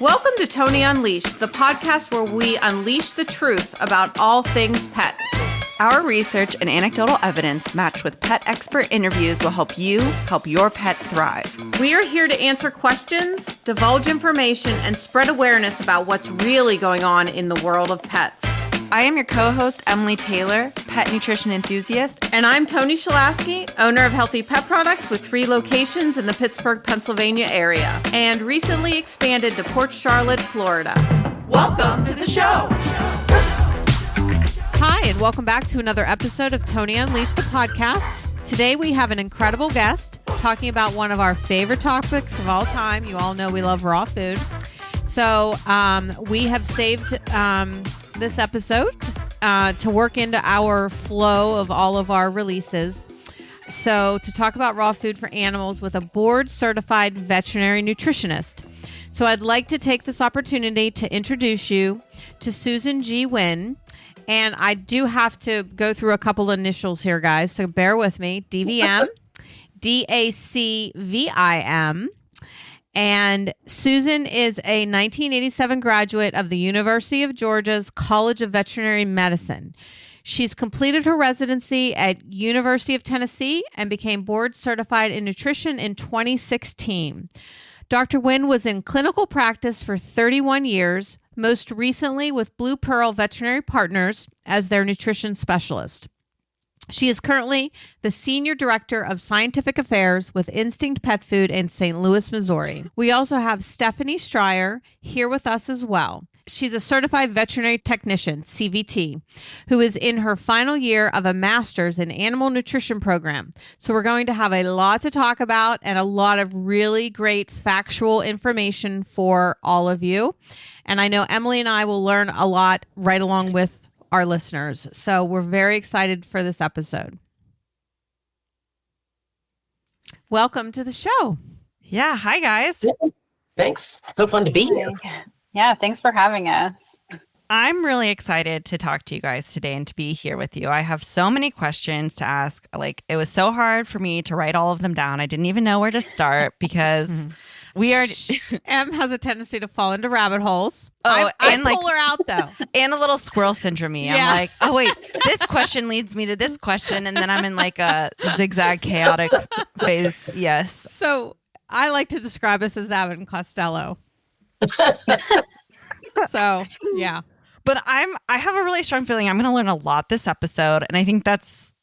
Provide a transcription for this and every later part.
Welcome to Toni Unleashed, the podcast where we unleash the truth about all things pets. Our research and anecdotal evidence matched with pet expert interviews will help you help your pet thrive. We are here to answer questions, divulge information, and spread awareness about what's really going on in the world of pets. I am your co-host, Emily Taylor, pet nutrition enthusiast. And I'm Toni Shalasky, owner of Healthy Pet Products with 3 locations in the Pittsburgh, Pennsylvania area, and recently expanded to Port Charlotte, Florida. Welcome to the show. Hi, and welcome back to another episode of Toni Unleashed, the podcast. Today we have an incredible guest talking about one of our favorite topics of all time. You all know we love raw food. So we have saved this episode to work into our flow of all of our releases. So to talk about raw food for animals with a board-certified veterinary nutritionist. So I'd like to take this opportunity to introduce you to Susan G. Wynn. And I do have to go through a couple initials here, guys. So bear with me. DVM, DACVIM. And Susan is a 1987 graduate of the University of Georgia's College of Veterinary Medicine. She's completed her residency at University of Tennessee and became board certified in nutrition in 2016. Dr. Wynn was in clinical practice for 31 years, most recently with BluePearl Veterinary Partners as their nutrition specialist. She is currently the Senior Director of Scientific Affairs with Instinct Pet Food in St. Louis, Missouri. We also have Stephanie Striar here with us as well. She's a certified veterinary technician, CVT, who is in her final year of a master's in animal nutrition program. So we're going to have a lot to talk about and a lot of really great factual information for all of you. And I know Emily and I will learn a lot right along with our listeners. So we're very excited for this episode. Welcome to the show. Yeah. Hi, guys. Thanks. So fun to be here. Yeah. Thanks for having us. I'm really excited to talk to you guys today and to be here with you. I have so many questions to ask. Like, it was so hard for me to write all of them down. I didn't even know where to start because we are. Em has a tendency to fall into rabbit holes. Oh, I and pull her out though. And a little squirrel syndrome. Yeah. I'm like, oh wait, this question leads me to this question, and then I'm in like a zigzag chaotic phase. Yes. So I like to describe us as Abbott and Costello. So yeah. But I have a really strong feeling I'm going to learn a lot this episode, and I think that's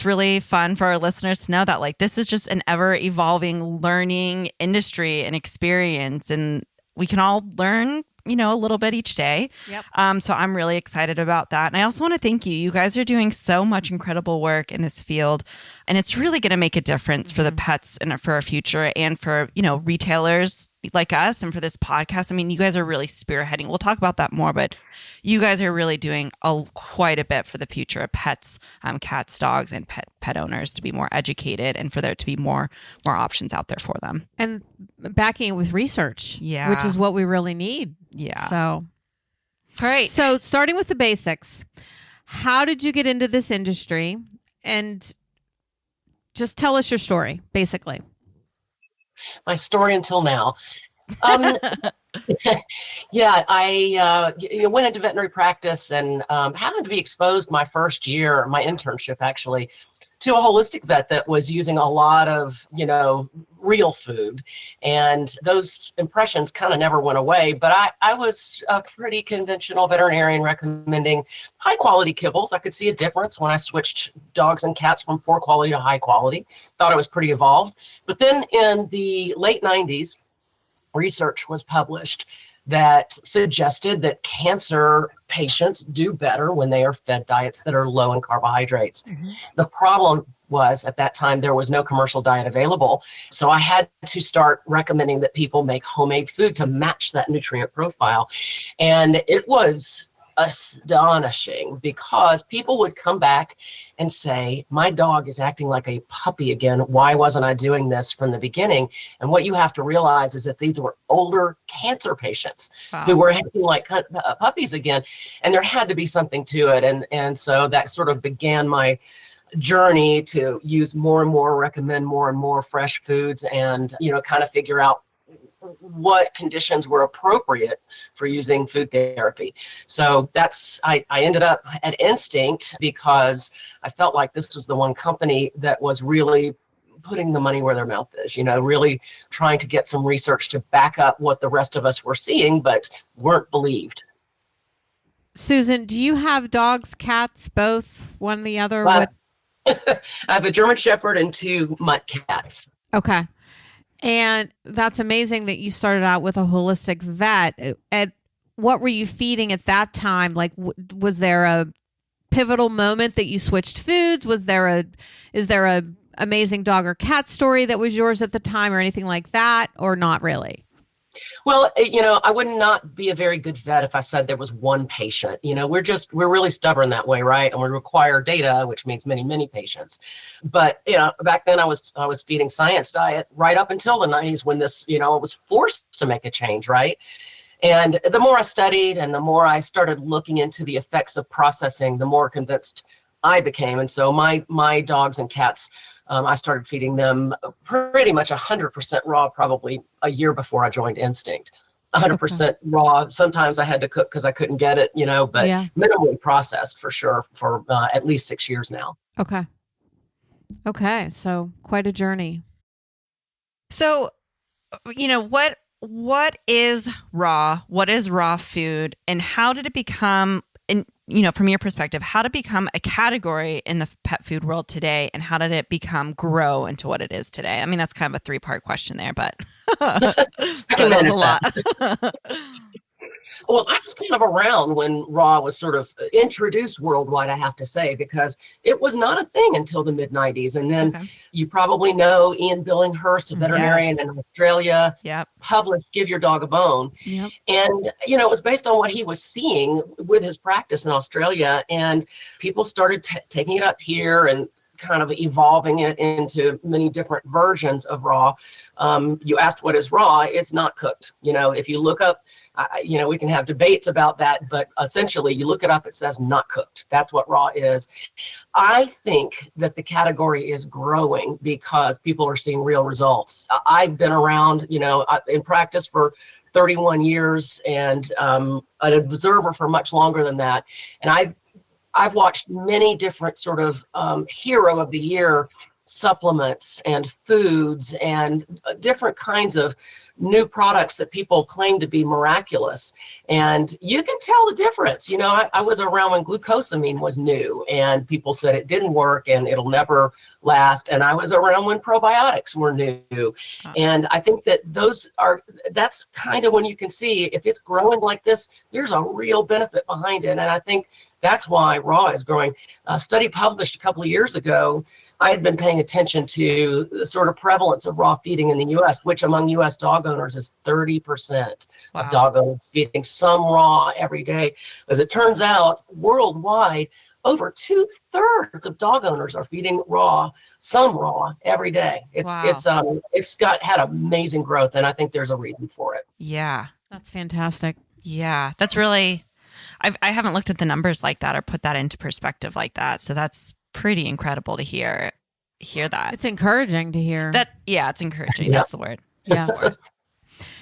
really fun for our listeners to know that like this is just an ever evolving learning industry and experience, and we can all learn, a little bit each day. Yep. So I'm really excited about that. And I also want to thank you. You guys are doing so much incredible work in this field, and it's really going to make a difference for the pets and for our future and for, retailers like us and for this podcast. I mean, you guys are really spearheading. We'll talk about that more, but you guys are really doing quite a bit for the future of pets, cats, dogs, and pet owners to be more educated and for there to be more options out there for them. And backing it with research, which is what we really need. Yeah. So, all right. So starting with the basics, how did you get into this industry? And just tell us your story, basically. My story until now. Yeah, I went into veterinary practice and happened to be exposed my first year, my internship actually, to a holistic vet that was using a lot of, real food. And those impressions kind of never went away. But I was a pretty conventional veterinarian recommending high quality kibbles. I could see a difference when I switched dogs and cats from poor quality to high quality. Thought it was pretty evolved. But then in the late 90s, research was published that suggested that cancer patients do better when they are fed diets that are low in carbohydrates. Mm-hmm. The problem was at that time there was no commercial diet available. So I had to start recommending that people make homemade food to match that nutrient profile. And it was astonishing because people would come back and say, my dog is acting like a puppy again. Why wasn't I doing this from the beginning? And what you have to realize is that these were older cancer patients who were acting like puppies again. And there had to be something to it. And so that sort of began my journey to use more and more, recommend more and more fresh foods and, kind of figure out what conditions were appropriate for using food therapy. So I ended up at Instinct because I felt like this was the one company that was really putting the money where their mouth is, really trying to get some research to back up what the rest of us were seeing, but weren't believed. Susan, do you have dogs, cats, both, one or the other? I have a German Shepherd and 2 mutt cats. Okay. And that's amazing that you started out with a holistic vet. And what were you feeding at that time? Like, was there a pivotal moment that you switched foods? Is there a amazing dog or cat story that was yours at the time or anything like that, or not really? Well, I would not be a very good vet if I said there was one patient. We're really stubborn that way, right? And we require data, which means many, many patients. But, back then I was feeding science diet right up until the 90s when this, I was forced to make a change, right? And the more I studied and the more I started looking into the effects of processing, the more convinced I became. And so my dogs and cats, I started feeding them pretty much 100% raw, probably a year before I joined Instinct. 100% raw. Sometimes I had to cook because I couldn't get it, but minimally processed for sure for at least 6 years now. Okay. So quite a journey. So, what is raw? What is raw food? And how did it become, from your perspective, how did it become a category in the pet food world today? And how did it grow into what it is today? I mean, that's kind of a 3-part question there, but so that was a lot. Well, I was kind of around when raw was sort of introduced worldwide, I have to say, because it was not a thing until the mid-90s. And then you probably know Ian Billinghurst, a veterinarian in Australia, published Give Your Dog a Bone. Yep. And, it was based on what he was seeing with his practice in Australia. And people started taking it up here and kind of evolving it into many different versions of raw. You asked what is raw, it's not cooked. If you look up, we can have debates about that, but essentially you look it up, it says not cooked. That's what raw is. I think that the category is growing because people are seeing real results. I've been around, in practice for 31 years and an observer for much longer than that. And I've watched many different sort of hero of the year supplements and foods and different kinds of new products that people claim to be miraculous. And you can tell the difference. I was around when glucosamine was new and people said it didn't work and it'll never last. And I was around when probiotics were new. And I think that that's kind of when you can see if it's growing like this, there's a real benefit behind it. And I think that's why raw is growing. A study published a couple of years ago, I had been paying attention to the sort of prevalence of raw feeding in the U.S., which among U.S. dog owners is 30% of dog owners feeding some raw every day. As it turns out, worldwide, over 2/3 of dog owners are feeding some raw every day. It's had amazing growth, and I think there's a reason for it. Yeah, that's fantastic. Yeah, that's really. I haven't looked at the numbers like that or put that into perspective like that. So that's pretty incredible to hear that. It's encouraging to hear that. Yeah, it's encouraging. That's the word. Yeah.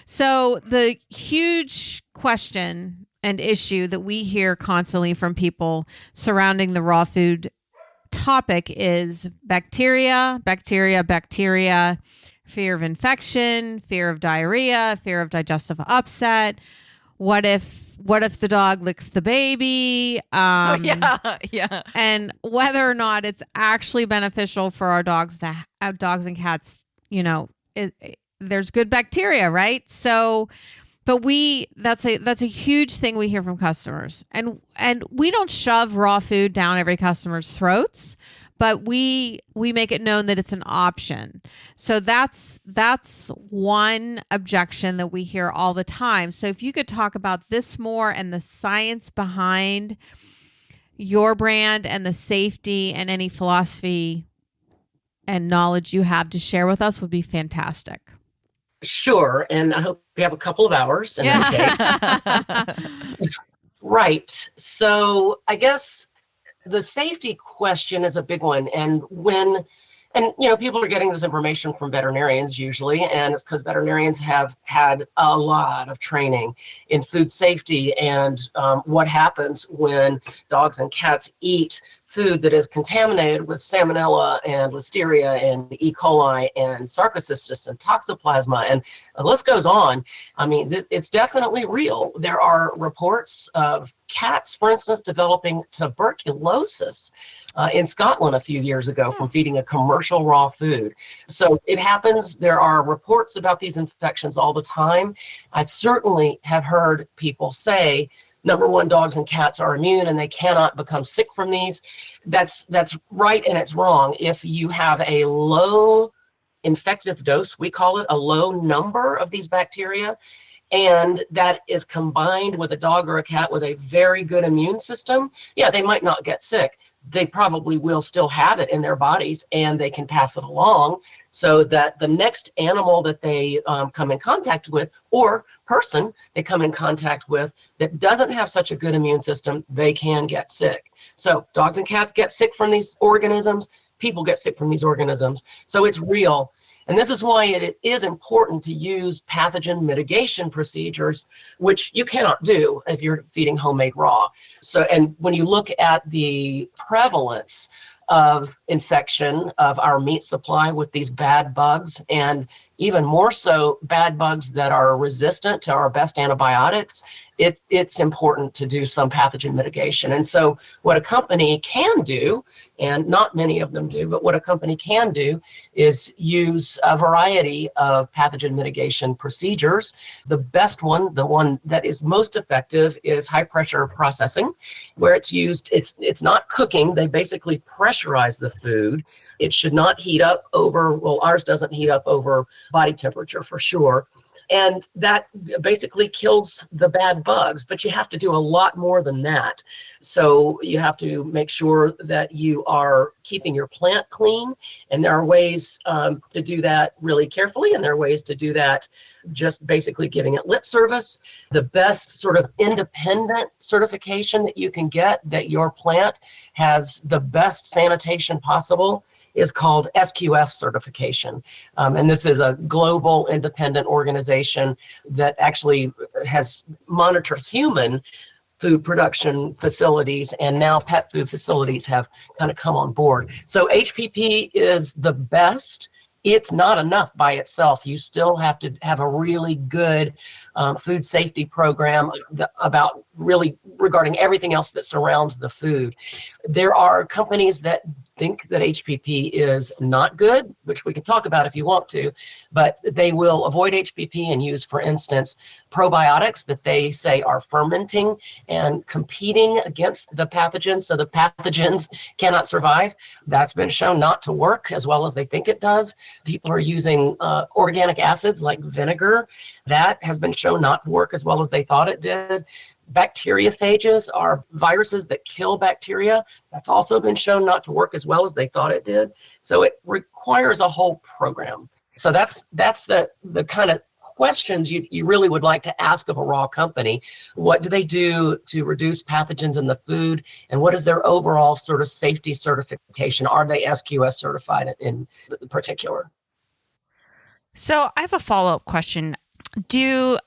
So the huge question and issue that we hear constantly from people surrounding the raw food topic is bacteria, fear of infection, fear of diarrhea, fear of digestive upset. What if the dog licks the baby? Yeah. And whether or not it's actually beneficial for our dogs and cats, there's good bacteria, right? So, but that's a huge thing we hear from customers, and we don't shove raw food down every customer's throats, but we make it known that it's an option. So that's one objection that we hear all the time. So if you could talk about this more and the science behind your brand and the safety and any philosophy and knowledge you have to share with us would be fantastic. Sure. And I hope we have a couple of hours in that case. Right. So I guess the safety question is a big one. And when And, people are getting this information from veterinarians usually, and it's because veterinarians have had a lot of training in food safety and what happens when dogs and cats eat food that is contaminated with salmonella and listeria and E. coli and sarcocysis and toxoplasma, and the list goes on. I mean, it's definitely real. There are reports of cats, for instance, developing tuberculosis in Scotland a few years ago from feeding a commercial raw food. So it happens. There are reports about these infections all the time. I certainly have heard people say, number one, dogs and cats are immune and they cannot become sick from these. That's right, and it's wrong. If you have a low infective dose, we call it a low number of these bacteria, and that is combined with a dog or a cat with a very good immune system, yeah, they might not get sick. They probably will still have it in their bodies, and they can pass it along so that the next animal that they come in contact with, or person they come in contact with that doesn't have such a good immune system, they can get sick. So dogs and cats get sick from these organisms. People get sick from these organisms. So it's real. And this is why it is important to use pathogen mitigation procedures, which you cannot do if you're feeding homemade raw. So, and when you look at the prevalence of infection of our meat supply with these bad bugs, and even more so bad bugs that are resistant to our best antibiotics, it's important to do some pathogen mitigation. And so what a company can do, and not many of them do, but what a company can do is use a variety of pathogen mitigation procedures. The best one, the one that is most effective, is high pressure processing, where it's used, it's not cooking. They basically pressurize the food. It should not heat up over, well, ours doesn't heat up over body temperature for sure. And that basically kills the bad bugs, but you have to do a lot more than that. So you have to make sure that you are keeping your plant clean. And there are ways to do that really carefully. And there are ways to do that just basically giving it lip service. The best sort of independent certification that you can get that your plant has the best sanitation possible is called SQF certification. And this is a global independent organization that actually has monitored human food production facilities, and now pet food facilities have kind of come on board. So HPP is the best. It's not enough by itself. You still have to have a really good food safety program about really regarding everything else that surrounds the food. There are companies that think that HPP is not good, which we can talk about if you want to, but they will avoid HPP and use, for instance, probiotics that they say are fermenting and competing against the pathogens, so the pathogens cannot survive. That's been shown not to work as well as they think it does. People are using organic acids like vinegar. That has been shown not to work as well as they thought it did. Bacteriophages are viruses that kill bacteria. That's also been shown not to work as well as they thought it did. So it requires a whole program. So that's the kind of questions you really would like to ask of a raw company. What do they do to reduce pathogens in the food? And what is their overall sort of safety certification? Are they SQF certified in particular? So I have a follow-up question.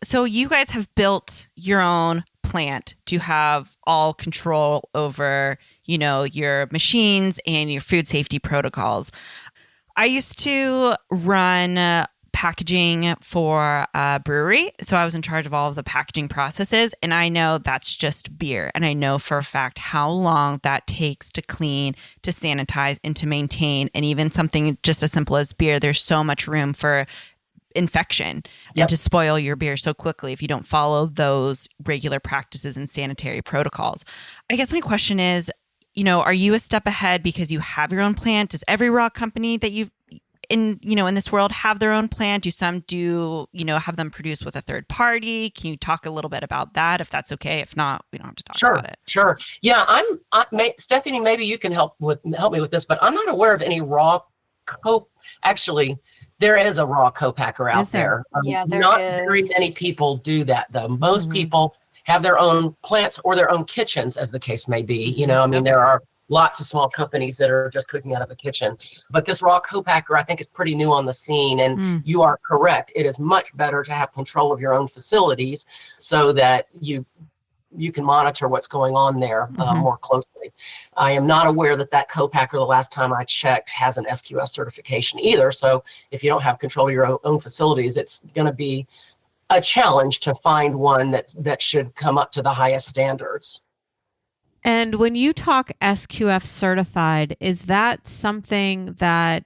So you guys have built your own plant to have all control over, your machines and your food safety protocols. I used to run packaging for a brewery, so I was in charge of all of the packaging processes, and I know that's just beer, and I know for a fact how long that takes to clean, to sanitize, and to maintain. And even something just as simple as beer, there's so much room for infection and to spoil your beer so quickly if you don't follow those regular practices and sanitary protocols. I guess my question is, are you a step ahead because you have your own plant? Does every raw company that you've in this world have their own plant? Do some have them produced with a third party? Can you talk a little bit about that if that's okay? If not, we don't have to talk about it. Sure. Yeah, Stephanie, maybe you can help me with this, but I'm not aware of any raw actually. There is a raw co-packer out there. Yeah, there Not is. very many people do that, though. Most people have their own plants or their own kitchens, as the case may be. There are lots of small companies that are just cooking out of a kitchen. But this raw co-packer, I think, is pretty new on the scene. And you are correct. It is much better to have control of your own facilities so that you can monitor what's going on there more closely. I am not aware that co-packer, the last time I checked, has an SQF certification either. So if you don't have control of your own facilities, it's going to be a challenge to find one that should come up to the highest standards. And when you talk SQF certified, is that something that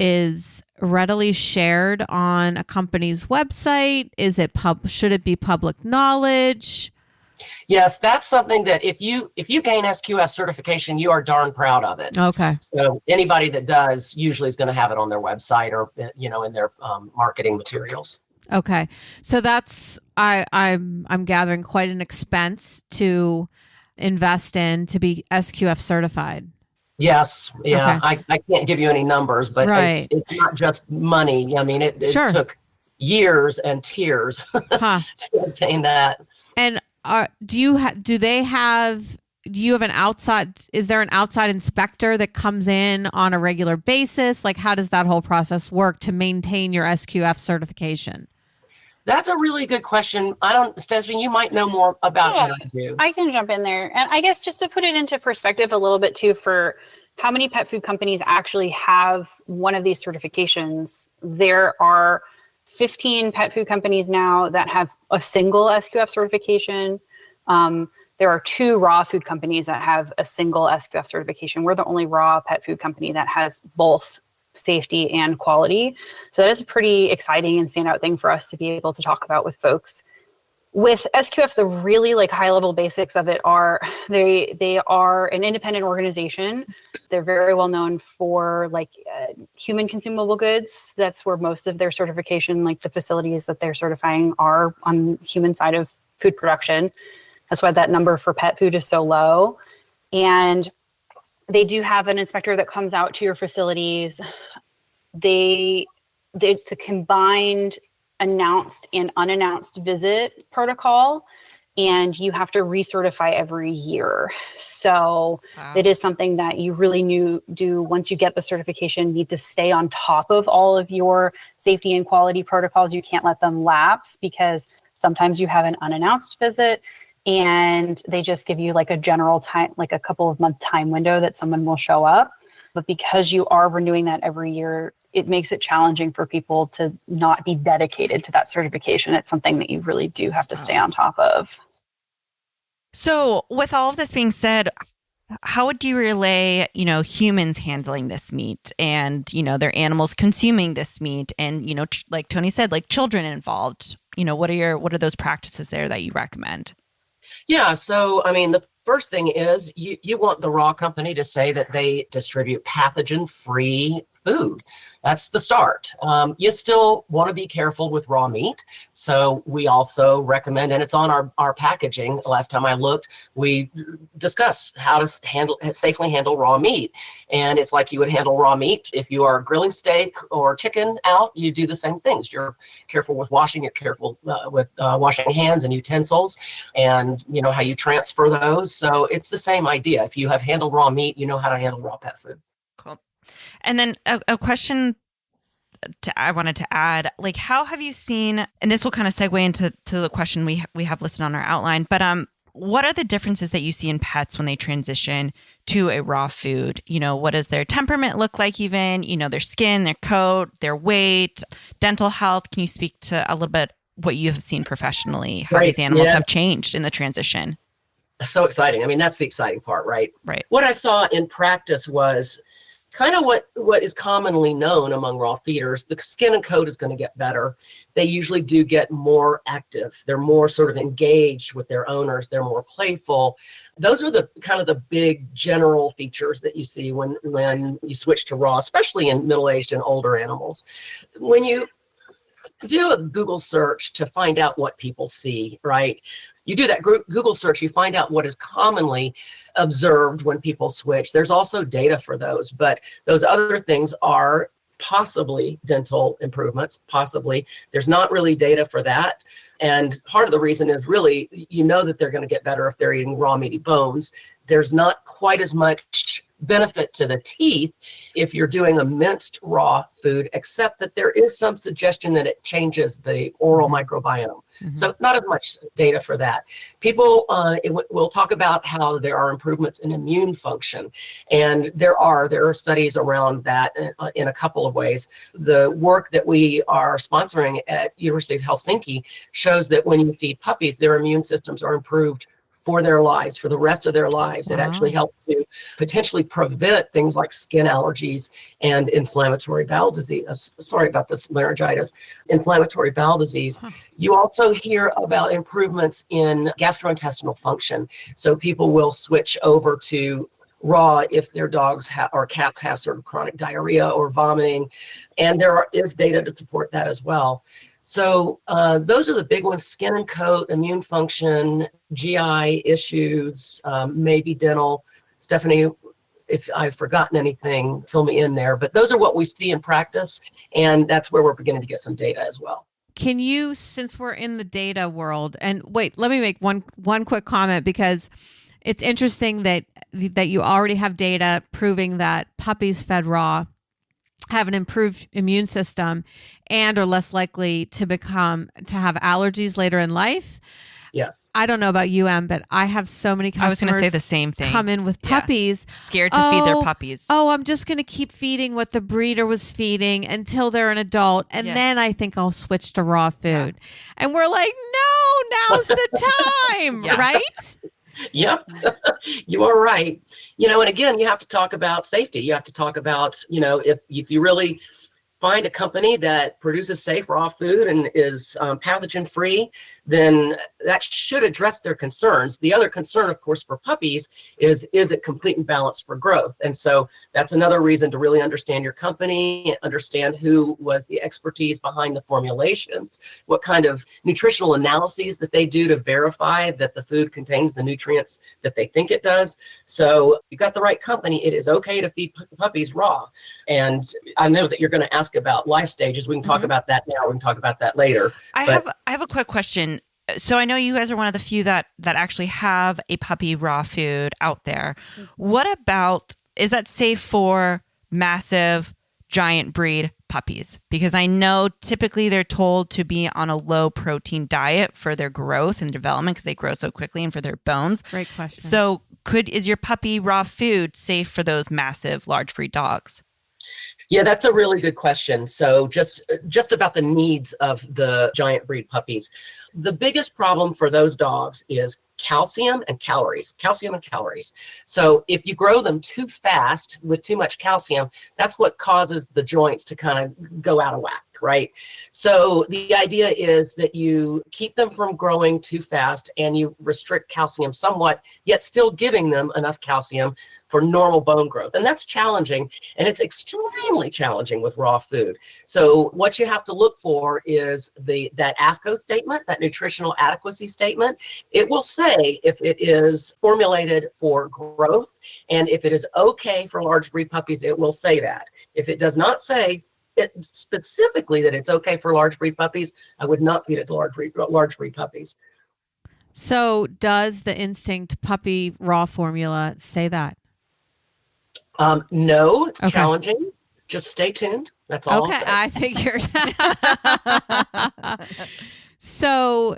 is readily shared on a company's website? Is it should it be public knowledge? Yes, that's something that if you gain SQF certification, you are darn proud of it. Okay. So anybody that does usually is going to have it on their website or in their marketing materials. Okay, so that's I'm gathering quite an expense to invest in to be SQF certified. Yes, yeah. Okay. I can't give you any numbers, but right. it's not just money. I mean, it sure. took years and tears to obtain that. And do you have an outside, is there an outside inspector that comes in on a regular basis? Like, how does that whole process work to maintain your SQF certification? That's a really good question. Stephanie, you might know more about it than I do. I can jump in there. And I guess just to put it into perspective a little bit too, for how many pet food companies actually have one of these certifications, there are 15 pet food companies now that have a single SQF certification. There are 2 raw food companies that have a single SQF certification. We're the only raw pet food company that has both safety and quality. So that is a pretty exciting and standout thing for us to be able to talk about with folks. With SQF, the really high level basics of it are they are an independent organization. They're very well known for human consumable goods. That's where most of their certification, the facilities that they're certifying, are on the human side of food production. That's why that number for pet food is so low. And they do have an inspector that comes out to your facilities. It's a combined announced and unannounced visit protocol, and you have to recertify every year. So It is something that you really do once you get the certification, need to stay on top of all of your safety and quality protocols. You can't let them lapse, because sometimes you have an unannounced visit and they just give you a general time, a couple of month time window that someone will show up. But because you are renewing that every year, it makes it challenging for people to not be dedicated to that certification. It's something that you really do have to stay on top of. So with all of this being said, how would you relay, humans handling this meat and, their animals consuming this meat and, like Toni said, children involved, what are those practices there that you recommend? Yeah. So, the first thing is you want the raw company to say that they distribute pathogen-free food. That's the start. You still want to be careful with raw meat. So we also recommend, and it's on our packaging. Last time I looked, we discussed how to safely handle raw meat. And it's like you would handle raw meat. If you are grilling steak or chicken out, you do the same things. You're careful with washing, you're careful with washing hands and utensils, and how you transfer those. So it's the same idea. If you have handled raw meat, you know how to handle raw pet food. Cool. And then a question I wanted to add, how have you seen, and this will kind of segue into the question we have listed on our outline, but what are the differences that you see in pets when they transition to a raw food? What does their temperament look like even, their skin, their coat, their weight, dental health? Can you speak to a little bit what you have seen professionally, how these animals have changed in the transition? So exciting. That's the exciting part, right? Right. What I saw in practice was kind of what is commonly known among raw feeders. The skin and coat is going to get better. They usually do get more active. They're more sort of engaged with their owners. They're more playful. Those are the kind of the big general features that you see when you switch to raw, especially in middle-aged and older animals. When you do a Google search to find out what people see, right? You do that Google search, you find out what is commonly observed when people switch. There's also data for those, but those other things are possibly dental improvements, possibly. There's not really data for that. And part of the reason is really, that they're going to get better if they're eating raw meaty bones. There's not quite as much benefit to the teeth if you're doing a minced raw food, except that there is some suggestion that it changes the oral microbiome. So not as much data for that. People will talk about how there are improvements in immune function, and there are studies around that in a couple of ways. The work that we are sponsoring at University of Helsinki shows that when you feed puppies, their immune systems are improved for their lives, for the rest of their lives. It actually helps to potentially prevent things like skin allergies and inflammatory bowel disease. Sorry about this, laryngitis, inflammatory bowel disease. You also hear about improvements in gastrointestinal function. So people will switch over to raw if their dogs or cats have sort of chronic diarrhea or vomiting. And there is data to support that as well. So those are the big ones: skin and coat, immune function, GI issues, maybe dental. Stephanie, if I've forgotten anything, fill me in there. But those are what we see in practice, and that's where we're beginning to get some data as well. Can you, since we're in the data world, and wait, let me make one quick comment, because it's interesting that you already have data proving that puppies fed raw have an improved immune system and are less likely to have allergies later in life. Yes. I don't know about you, Em, but I have so many customers. I was going to say the same thing. Come in with puppies, scared to feed their puppies. Oh, I'm just going to keep feeding what the breeder was feeding until they're an adult, and then I think I'll switch to raw food. And we're like, no, now's the time, right? Yep, you are right. And again, you have to talk about safety. You have to talk about, if you really find a company that produces safe raw food and is pathogen free, then that should address their concerns. The other concern, of course, for puppies is it complete and balanced for growth? And so that's another reason to really understand your company, understand who was the expertise behind the formulations, what kind of nutritional analyses that they do to verify that the food contains the nutrients that they think it does. So you got the right company. It is okay to feed puppies raw. And I know that you're going to ask about life stages. We can talk about that now. We can talk about that later. I have a quick question. So I know you guys are one of the few that actually have a puppy raw food out there. What about, is that safe for massive giant breed puppies? Because I know typically they're told to be on a low protein diet for their growth and development because they grow so quickly, and for their bones. Great question. So is your puppy raw food safe for those massive large breed dogs? Yeah, that's a really good question. So just about the needs of the giant breed puppies. The biggest problem for those dogs is calcium and calories. So if you grow them too fast with too much calcium, that's what causes the joints to kind of go out of whack, right? So the idea is that you keep them from growing too fast and you restrict calcium somewhat, yet still giving them enough calcium for normal bone growth. And that's challenging, and it's extremely challenging with raw food. So what you have to look for is that AAFCO statement, that nutritional adequacy statement. It will say if it is formulated for growth, and if it is okay for large breed puppies, it will say that. If it does not say it specifically that it's okay for large breed puppies, I would not feed it to large breed puppies. So does the Instinct puppy raw formula say that? No, it's challenging. Just stay tuned. That's all. Okay, I figured. So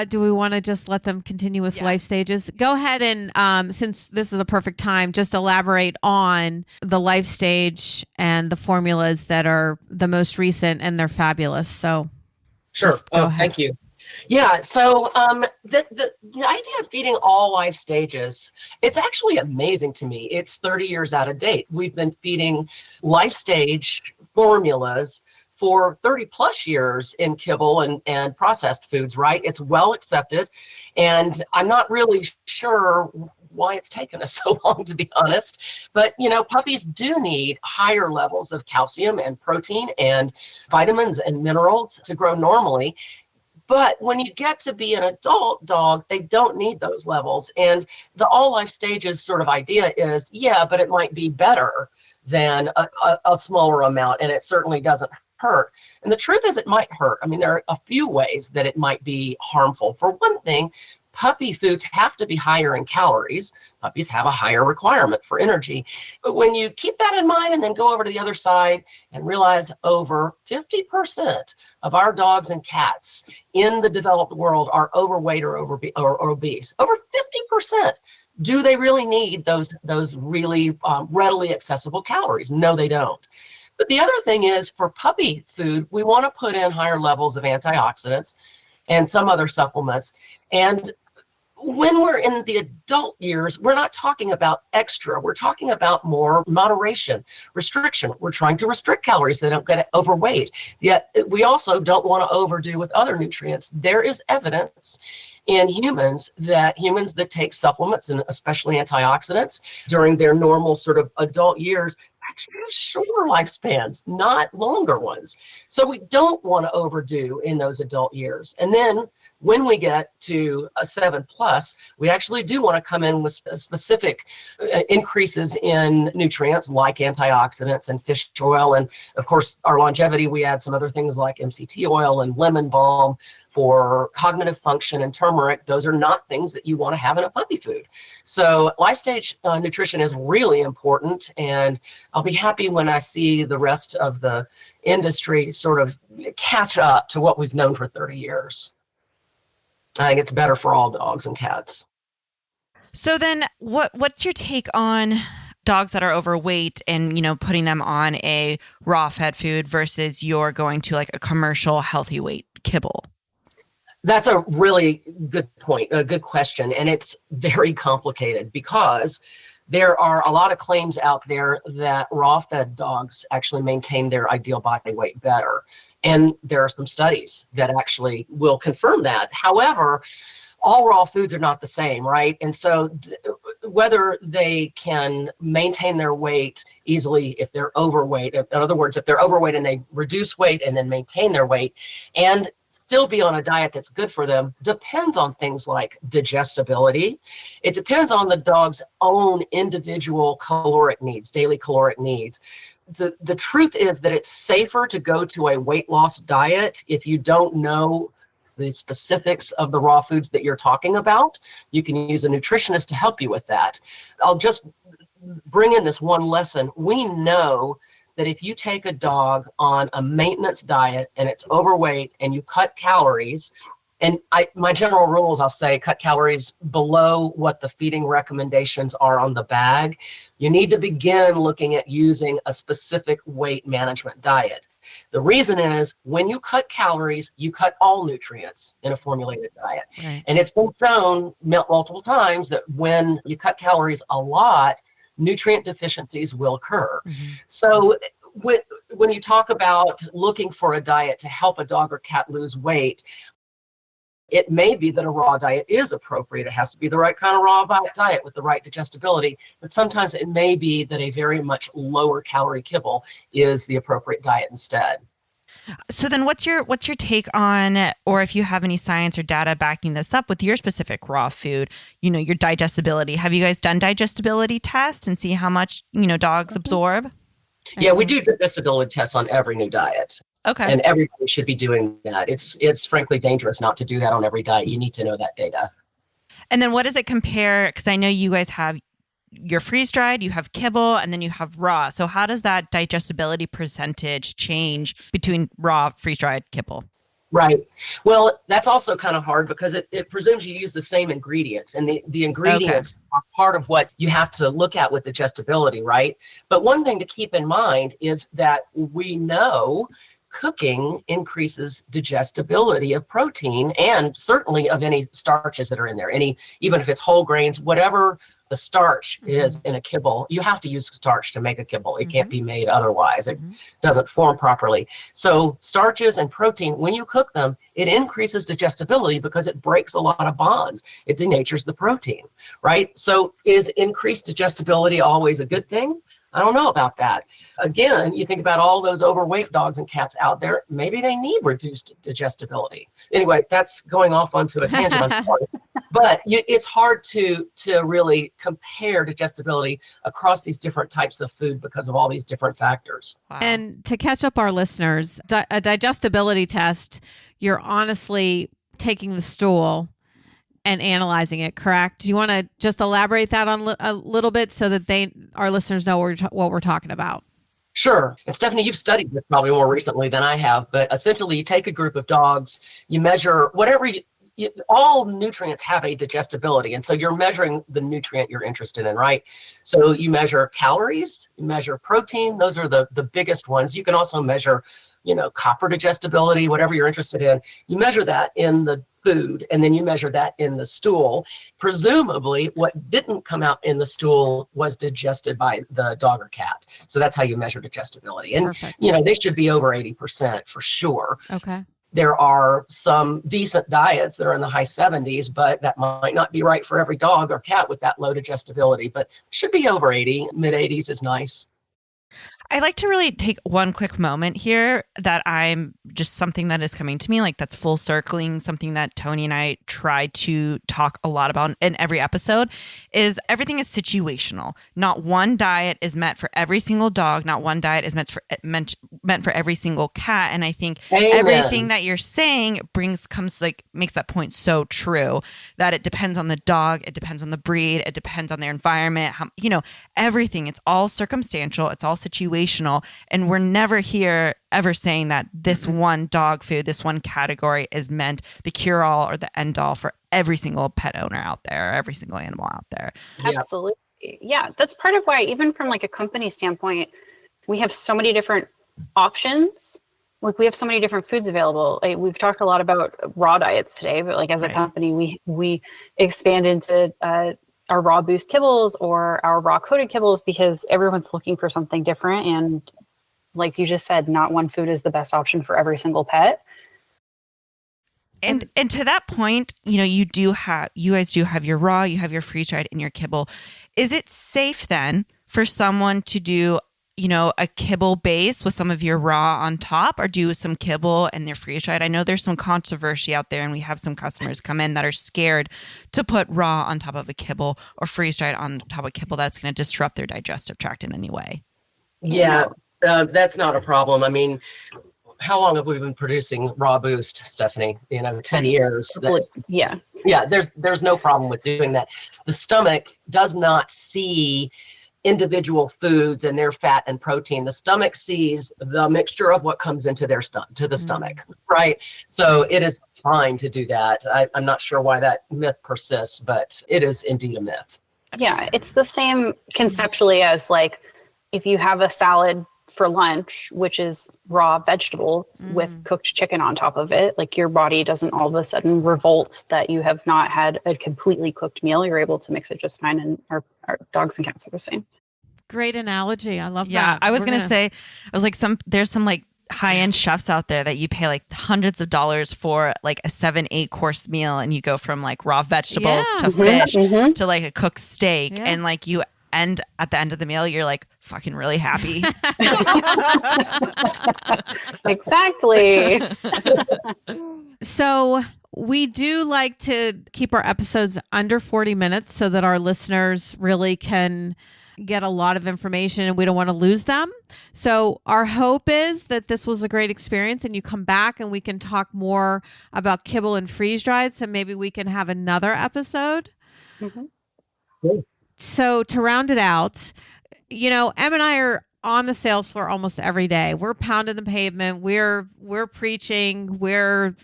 do we want to just let them continue with life stages? Go ahead and, since this is a perfect time, just elaborate on the life stage and the formulas that are the most recent, and they're fabulous. So sure. Thank you. Yeah, so the idea of feeding all life stages, it's actually amazing to me. It's 30 years out of date. We've been feeding life stage formulas for 30 plus years in kibble and processed foods, right? It's well accepted. And I'm not really sure why it's taken us so long, to be honest. But, puppies do need higher levels of calcium and protein and vitamins and minerals to grow normally. But when you get to be an adult dog, they don't need those levels. And the all life stages sort of idea is, yeah, but it might be better than a smaller amount. And it certainly doesn't hurt. And the truth is it might hurt. I mean, there are a few ways that it might be harmful. For one thing, puppy foods have to be higher in calories. Puppies have a higher requirement for energy. But when you keep that in mind and then go over to the other side and realize over 50% of our dogs and cats in the developed world are overweight or obese, over 50%. Do they really need those really readily accessible calories? No, they don't. But the other thing is, for puppy food, we want to put in higher levels of antioxidants and some other supplements. And when we're in the adult years, we're not talking about extra. We're talking about more moderation, restriction. We're trying to restrict calories so they don't get overweight. Yet we also don't want to overdo with other nutrients. There is evidence in humans that take supplements, and especially antioxidants, during their normal sort of adult years actually have shorter lifespans, not longer ones. So we don't want to overdo in those adult years. And then when we get to a 7+, we actually do want to come in with specific increases in nutrients like antioxidants and fish oil. And of course, our longevity, we add some other things like MCT oil and lemon balm for cognitive function and turmeric. Those are not things that you want to have in a puppy food. So life stage nutrition is really important. And I'll be happy when I see the rest of the industry sort of catch up to what we've known for 30 years. I think it's better for all dogs and cats. So then what's your take on dogs that are overweight and, putting them on a raw fed food versus you're going to like a commercial healthy weight kibble? That's a really good point, a good question. And it's very complicated because there are a lot of claims out there that raw fed dogs actually maintain their ideal body weight better. And there are some studies that actually will confirm that. However, all raw foods are not the same, right? And so whether they can maintain their weight easily if they're overweight, in other words, if they're overweight and they reduce weight and then maintain their weight and still be on a diet that's good for them, depends on things like digestibility. It depends on the dog's own individual caloric needs, daily caloric needs. The truth is that it's safer to go to a weight loss diet if you don't know the specifics of the raw foods that you're talking about. You can use a nutritionist to help you with that. I'll just bring in this one lesson. We know that if you take a dog on a maintenance diet and it's overweight and you cut calories, and my general rules, I'll say cut calories below what the feeding recommendations are on the bag. You need to begin looking at using a specific weight management diet. The reason is when you cut calories, you cut all nutrients in a formulated diet. Right. And it's been shown multiple times that when you cut calories a lot, nutrient deficiencies will occur. Mm-hmm. So when you talk about looking for a diet to help a dog or cat lose weight, it may be that a raw diet is appropriate. It has to be the right kind of raw diet with the right digestibility. But sometimes it may be that a very much lower calorie kibble is the appropriate diet instead. So then what's your take on, or if you have any science or data backing this up with your specific raw food, your digestibility? Have you guys done digestibility tests and see how much, dogs absorb? Yeah, we do digestibility tests on every new diet. Okay. And everybody should be doing that. It's frankly dangerous not to do that on every diet. You need to know that data. And then what does it compare? Because I know you guys have your freeze-dried, you have kibble, and then you have raw. So how does that digestibility percentage change between raw, freeze-dried, kibble? Right. Well, that's also kind of hard because it presumes you use the same ingredients, and the ingredients are part of what you have to look at with digestibility, right? But one thing to keep in mind is that we know cooking increases digestibility of protein and certainly of any starches that are in there. Even if it's whole grains, whatever the starch is in a kibble, you have to use starch to make a kibble. It can't be made otherwise. It doesn't form properly. So starches and protein, when you cook them, it increases digestibility because it breaks a lot of bonds. It denatures the protein, right? So is increased digestibility always a good thing? I don't know about that. Again, you think about all those overweight dogs and cats out there, maybe they need reduced digestibility. Anyway, that's going off onto a tangent, I'm sorry. But it's hard to really compare digestibility across these different types of food because of all these different factors. Wow. And to catch up our listeners, a digestibility test, you're honestly taking the stool and analyzing it, correct? Do you want to just elaborate that on a little bit so that our listeners know what we're talking about? Sure. And Stephanie, you've studied this probably more recently than I have, but essentially you take a group of dogs, you measure whatever all nutrients have a digestibility. And so you're measuring the nutrient you're interested in, right? So you measure calories, you measure protein. Those are the biggest ones. You can also measure, copper digestibility, whatever you're interested in. You measure that in the food, and then you measure that in the stool. Presumably, what didn't come out in the stool was digested by the dog or cat. So that's how you measure digestibility. And, Perfect. They should be over 80% for sure. Okay. There are some decent diets that are in the high 70s, but that might not be right for every dog or cat with that low digestibility, but should be over 80. Mid 80s is nice. I like to really take one quick moment here that I'm just something that is coming to me, like that's full circling, something that Toni and I try to talk a lot about in every episode, is everything is situational. Not one diet is meant for every single dog. Not one diet is meant for every single cat. And I think everything that you're saying makes that point so true, that it depends on the dog, it depends on the breed, it depends on their environment, everything. It's all circumstantial. It's all situational. And we're never here ever saying that this one dog food, this one category is meant the cure all or the end all for every single pet owner out there, every single animal out there. Absolutely. Yeah. That's part of why, even from like a company standpoint, we have so many different options. Like we have so many different foods available. Like, we've talked a lot about raw diets today, but like as a company, we expand into our raw boost kibbles or our raw coated kibbles because everyone's looking for something different. And like you just said, not one food is the best option for every single pet. And to that point, you guys do have your raw, you have your freeze dried and your kibble. Is it safe then for someone to do, a kibble base with some of your raw on top, or do some kibble and their freeze dried? I know there's some controversy out there, and we have some customers come in that are scared to put raw on top of a kibble or freeze dried on top of kibble. That's going to disrupt their digestive tract in any way. Yeah, that's not a problem. I mean, how long have we been producing raw boost, Stephanie? 10 years. Yeah. There's no problem with doing that. The stomach does not see individual foods and their fat and protein. The stomach sees the mixture of what comes into the stomach, right? So it is fine to do that. I'm not sure why that myth persists, but it is indeed a myth. Yeah, it's the same conceptually as like if you have a salad for lunch, which is raw vegetables with cooked chicken on top of it, like your body doesn't all of a sudden revolt that you have not had a completely cooked meal. You're able to mix it just fine, and our dogs and cats are the same. Great analogy. I love that. Yeah, I was going to say, there's some like high-end chefs out there that you pay like hundreds of dollars for like a 7-8 course meal, and you go from like raw vegetables to fish to like a cooked steak, and like you end at the end of the meal, you're like fucking really happy. Exactly. So we do like to keep our episodes under 40 minutes so that our listeners really can get a lot of information and we don't want to lose them. So our hope is that this was a great experience and you come back and we can talk more about kibble and freeze dried. So maybe we can have another episode. Cool. So to round it out, Em and I are on the sales floor almost every day. We're pounding the pavement. We're preaching. We're,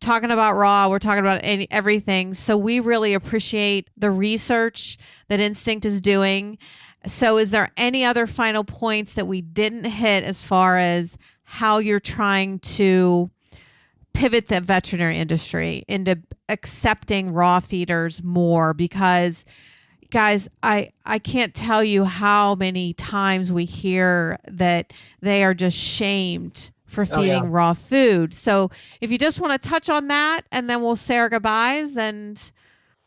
talking about raw. We're talking about everything. So we really appreciate the research that Instinct is doing. So is there any other final points that we didn't hit as far as how you're trying to pivot the veterinary industry into accepting raw feeders more? Because guys, I can't tell you how many times we hear that they are just shamed for feeding raw food. So if you just want to touch on that, and then we'll say our goodbyes. And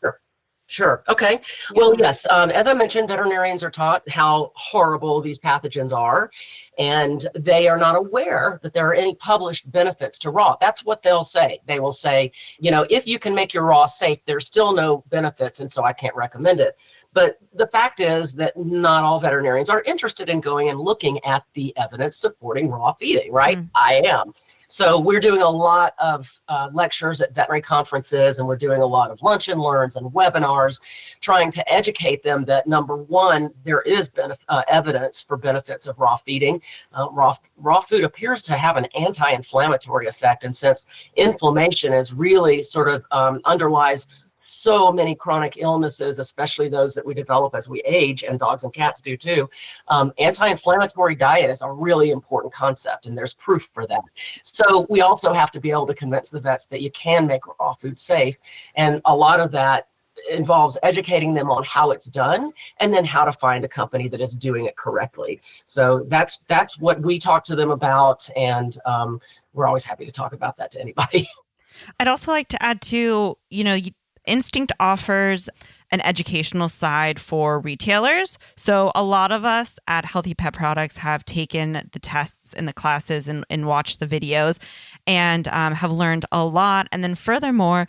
Sure. Sure. Okay. Well, yes. As I mentioned, veterinarians are taught how horrible these pathogens are, and they are not aware that there are any published benefits to raw. That's what they'll say. They will say, if you can make your raw safe, there's still no benefits, and so I can't recommend it. But the fact is that not all veterinarians are interested in going and looking at the evidence supporting raw feeding, right? I am. So we're doing a lot of lectures at veterinary conferences, and we're doing a lot of lunch and learns and webinars, trying to educate them that, number one, there is evidence for benefits of raw feeding. Raw food appears to have an anti-inflammatory effect, and since inflammation is really sort of underlies so many chronic illnesses, especially those that we develop as we age, and dogs and cats do too. Anti-inflammatory diet is a really important concept, and there's proof for that. So we also have to be able to convince the vets that you can make raw food safe, and a lot of that involves educating them on how it's done, and then how to find a company that is doing it correctly. So that's what we talk to them about, and we're always happy to talk about that to anybody. I'd also like to add to, Instinct offers an educational side for retailers. So a lot of us at Healthy Pet Products have taken the tests and the classes and watched the videos and have learned a lot. And then furthermore,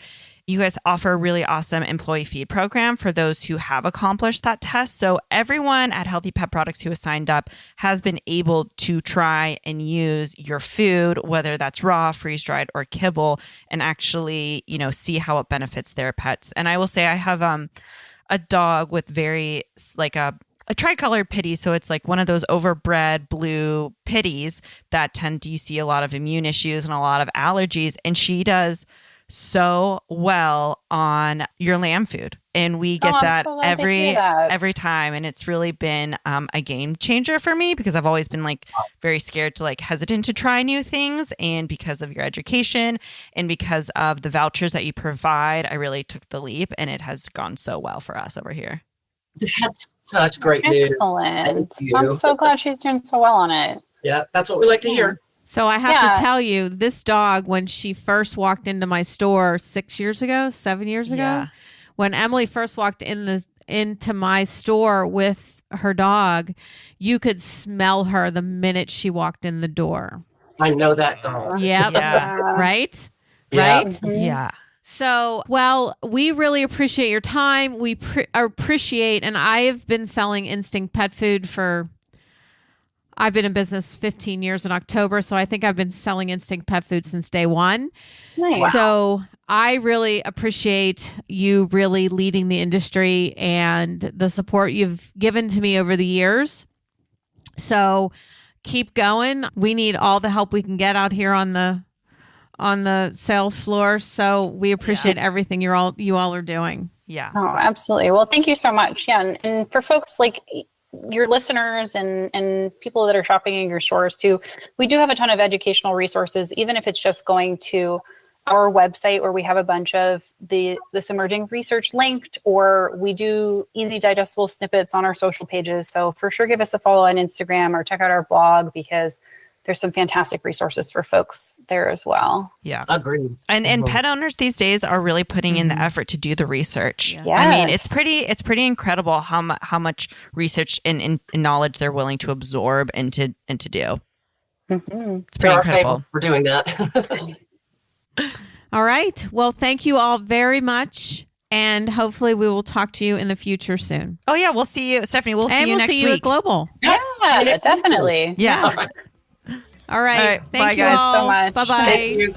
you guys offer a really awesome employee feed program for those who have accomplished that test. So everyone at Healthy Pet Products who has signed up has been able to try and use your food, whether that's raw, freeze-dried, or kibble, and actually, see how it benefits their pets. And I will say I have a dog with very a tricolored pitty. So it's like one of those overbred blue pitties that you see a lot of immune issues and a lot of allergies. And she does so well on your lamb food, and we get that every time, and it's really been a game changer for me, because I've always been very scared to hesitant to try new things, and because of your education and because of the vouchers that you provide, I really took the leap, and it has gone so well for us over here. That's such great news. Excellent. I'm so glad she's doing so well on it. Yeah, that's what we like to hear. So I have to tell you, this dog, when she first walked into my store 7 years ago, when Emily first walked into my store with her dog, you could smell her the minute she walked in the door. I know that dog. Yep. Yeah. Right? Yeah. Right? Mm-hmm. Yeah. So, we really appreciate your time. We appreciate, and I've been selling Instinct pet food I've been in business 15 years in October, so I think I've been selling Instinct pet food since day one. Nice. So I really appreciate you really leading the industry and the support you've given to me over the years. So keep going. We need all the help we can get out here on the sales floor. So we appreciate everything you all are doing. Yeah. Oh, absolutely. Well, thank you so much. Yeah. And for folks your listeners and people that are shopping in your stores too, we do have a ton of educational resources, even if it's just going to our website where we have a bunch of this emerging research linked, or we do easy digestible snippets on our social pages. So for sure, give us a follow on Instagram or check out our blog, because there's some fantastic resources for folks there as well. Yeah. Agreed. And pet owners these days are really putting in the effort to do the research. Yeah. Yes. I mean, it's pretty incredible how much research and knowledge they're willing to absorb and to do. Mm-hmm. It's pretty incredible. For doing that. All right. Well, thank you all very much. And hopefully we will talk to you in the future soon. Oh yeah. We'll see you, Stephanie. We'll see you next we'll see you week. at Global. Yeah, definitely. Yeah. All right. All right. Thank Bye, you guys, all. so much. Bye-bye. Thank you.